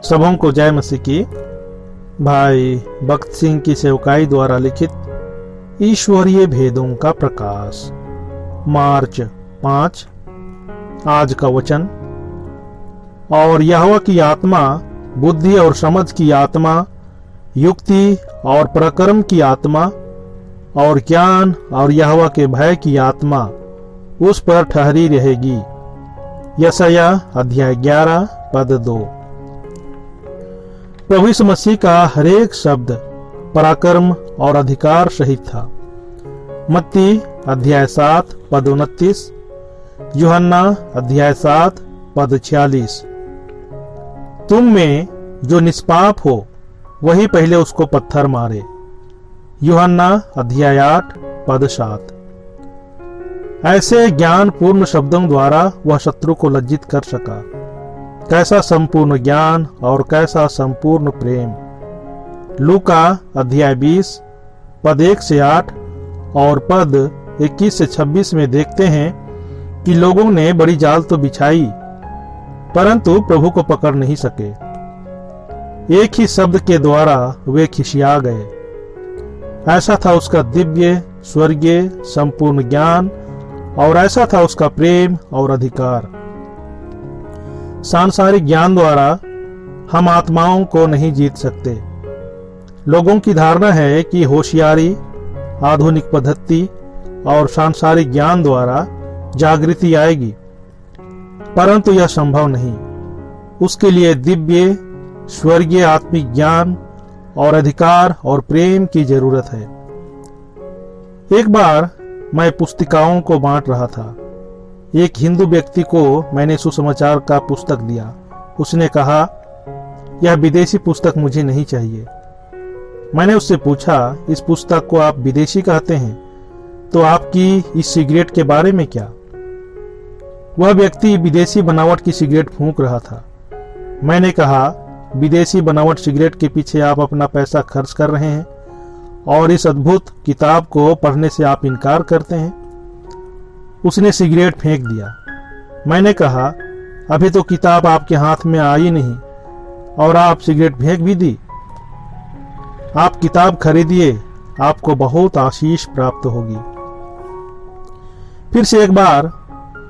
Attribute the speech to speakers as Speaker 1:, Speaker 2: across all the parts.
Speaker 1: सबों को जय मसीह की। भाई भक्त सिंह की सेवकाई द्वारा लिखित ईश्वरीय भेदों का प्रकाश, मार्च 5। आज का वचन। और यहोवा की आत्मा बुद्धि और समझ की आत्मा, युक्ति और पराक्रम की आत्मा और ज्ञान और यहोवा के भय की आत्मा उस पर ठहरी रहेगी। यशायाह अध्याय 11 पद 2। प्रभु यीशु मसीह का हरेक शब्द पराक्रम और अधिकार सहित था। मत्ती अध्याय 7 पद 29, यूहन्ना अध्याय 7 पद 46। तुम में जो निष्पाप हो वही पहले उसको पत्थर मारे। यूहन्ना अध्याय 8 पद 7। ऐसे ज्ञान पूर्ण शब्दों द्वारा वह शत्रु को लज्जित कर सका। कैसा संपूर्ण ज्ञान और कैसा संपूर्ण प्रेम। लूका अध्याय 20 पद 1 से 8 और पद 21 से 26 में देखते हैं कि लोगों ने बड़ी जाल तो बिछाई परंतु प्रभु को पकड़ नहीं सके। एक ही शब्द के द्वारा वे खिसिया गए। ऐसा था उसका दिव्य स्वर्गीय संपूर्ण ज्ञान और ऐसा था उसका प्रेम और अधिकार। सांसारिक ज्ञान द्वारा हम आत्माओं को नहीं जीत सकते। लोगों की धारणा है कि होशियारी, आधुनिक पद्धति और सांसारिक ज्ञान द्वारा जागृति आएगी, परंतु यह संभव नहीं। उसके लिए दिव्य स्वर्गीय आत्मिक ज्ञान और अधिकार और प्रेम की जरूरत है। एक बार मैं पुस्तिकाओं को बांट रहा था। एक हिंदू व्यक्ति को मैंने सुसमाचार का पुस्तक दिया। उसने कहा, यह विदेशी पुस्तक मुझे नहीं चाहिए। मैंने उससे पूछा, इस पुस्तक को आप विदेशी कहते हैं तो आपकी इस सिगरेट के बारे में क्या? वह व्यक्ति विदेशी बनावट की सिगरेट फूंक रहा था। मैंने कहा, विदेशी बनावट सिगरेट के पीछे आप अपना पैसा खर्च कर रहे हैं और इस अद्भुत किताब को पढ़ने से आप इनकार करते हैं। उसने सिगरेट फेंक दिया। मैंने कहा, अभी तो किताब आपके हाथ में आई नहीं और आप सिगरेट फेंक भी दी। आप किताब खरीदिए, आपको बहुत आशीष प्राप्त होगी। फिर से एक बार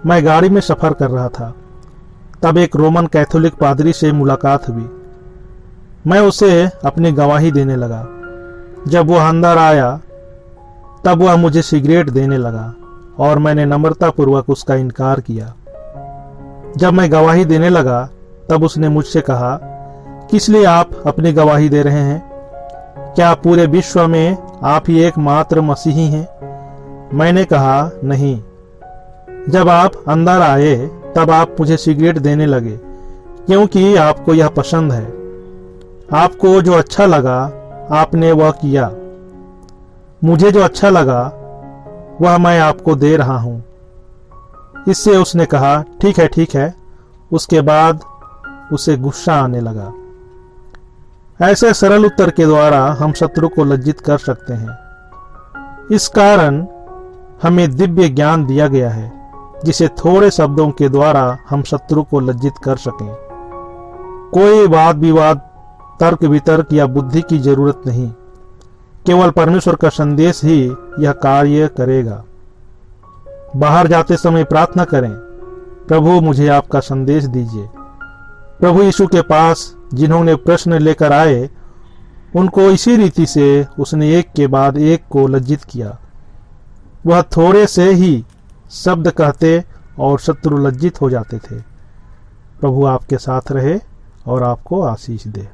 Speaker 1: मैं गाड़ी में सफर कर रहा था। तब एक रोमन कैथोलिक पादरी से मुलाकात हुई। मैं उसे अपनी गवाही देने लगा। जब वह अंदर आया तब वह मुझे सिगरेट देने लगा और मैंने नम्रतापूर्वक उसका इनकार किया। जब मैं गवाही देने लगा तब उसने मुझसे कहा, किस लिए आप अपनी गवाही दे रहे हैं? क्या पूरे विश्व में आप ही एकमात्र मसीही हैं? मैंने कहा, नहीं। जब आप अंदर आए तब आप मुझे सिगरेट देने लगे क्योंकि आपको यह पसंद है। आपको जो अच्छा लगा आपने वह किया। मुझे जो अच्छा लगा वह मैं आपको दे रहा हूं। इससे उसने कहा, ठीक है ठीक है। उसके बाद उसे गुस्सा आने लगा। ऐसे सरल उत्तर के द्वारा हम शत्रु को लज्जित कर सकते हैं। इस कारण हमें दिव्य ज्ञान दिया गया है जिसे थोड़े शब्दों के द्वारा हम शत्रु को लज्जित कर सकें। कोई वाद विवाद, तर्क वितर्क या बुद्धि की जरूरत नहीं। केवल परमेश्वर का संदेश ही यह कार्य करेगा। बाहर जाते समय प्रार्थना करें, प्रभु मुझे आपका संदेश दीजिए। प्रभु यीशु के पास जिन्होंने प्रश्न लेकर आए उनको इसी रीति से उसने एक के बाद एक को लज्जित किया। वह थोड़े से ही शब्द कहते और शत्रु लज्जित हो जाते थे। प्रभु आपके साथ रहे और आपको आशीष दे।